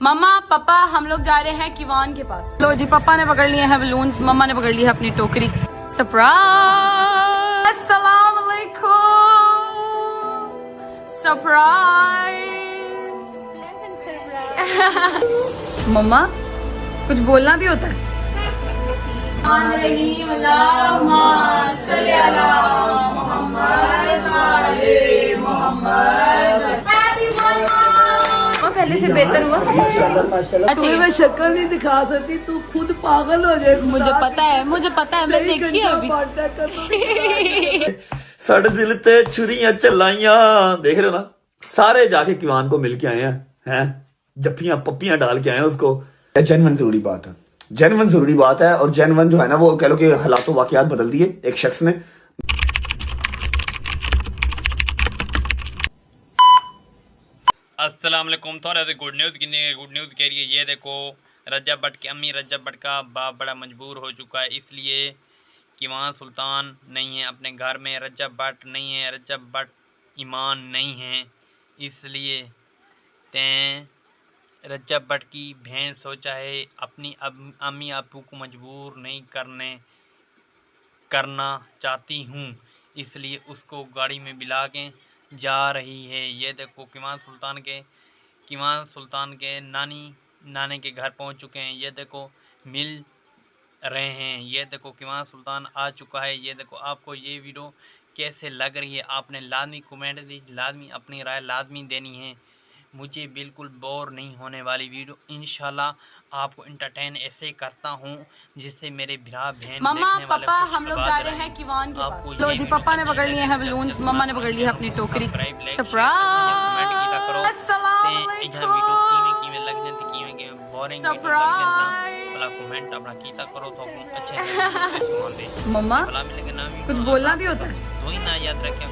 मम्मा पापा हम लोग जा रहे हैं किवान के पास। लो जी, पापा ने पकड़ लिए हैं बलून्स, मम्मा ने पकड़ ली है अपनी टोकरी। सरप्राइज, अस्सलाम वालेकुम, सरप्राइज। मम्मा कुछ बोलना भी होता है। पहले से बेहतर हुआ। अच्छा, मैं शक्ल नहीं दिखा सकती, तू खुद पागल हो जाए। मुझे पता है मैं देखी है अभी। साढ़े दिल ते छुरियां चलाइया, देख रहे हो ना, सारे जाके किवान को मिल के आए हैं, जफ्फियां पप्पियां डाल के आए हैं उसको। जेन्युइन जरूरी बात है, जेन्युइन जरूरी बात है। और जेन्युइन जो है ना, वो कह लो कि हालातों वाकयात बदल दिए एक शख्स ने। अस्सलाम वालेकुम। थोड़ा सा गुड न्यूज़ कह रही है। ये देखो, रजब भट्ट की अम्मी रजब भट्ट का बाप बड़ा मजबूर हो चुका है, इसलिए किवान सुल्तान नहीं है अपने घर में, रजब भट्ट नहीं है, रजब भट्ट ईमान नहीं है, इसलिए तैं रजब भट्ट की बहन सोचा है अपनी अम्मी अबू को मजबूर नहीं करना चाहती हूँ, इसलिए उसको गाड़ी में बिला के जा रही है। ये देखो, किवान सुल्तान के नाने के घर पहुंच चुके हैं। ये देखो, मिल रहे हैं। ये देखो, किवान सुल्तान आ चुका है। ये देखो, आपको ये वीडियो कैसे लग रही है आपने लाजमी कमेंट दी, लाजमी अपनी राय लाजमी देनी है। मुझे बिल्कुल बोर नहीं होने वाली वीडियो, इंशाल्लाह आपको एंटरटेन ऐसे करता हूँ जिससे मेरे भरा बहन मम्मा पापा हम लोग जा रहे हैं किवान के पास। लो जी, पापा ने पकड़ लिए हैं बलून्स, मम्मा ने पकड़ ली है अपनी टोकरी। सरप्राइज, अस्सलाम कमेंट अपना कीता करो तो अच्छे मम्मा कुछ बोलना भी होता है। याद रखें।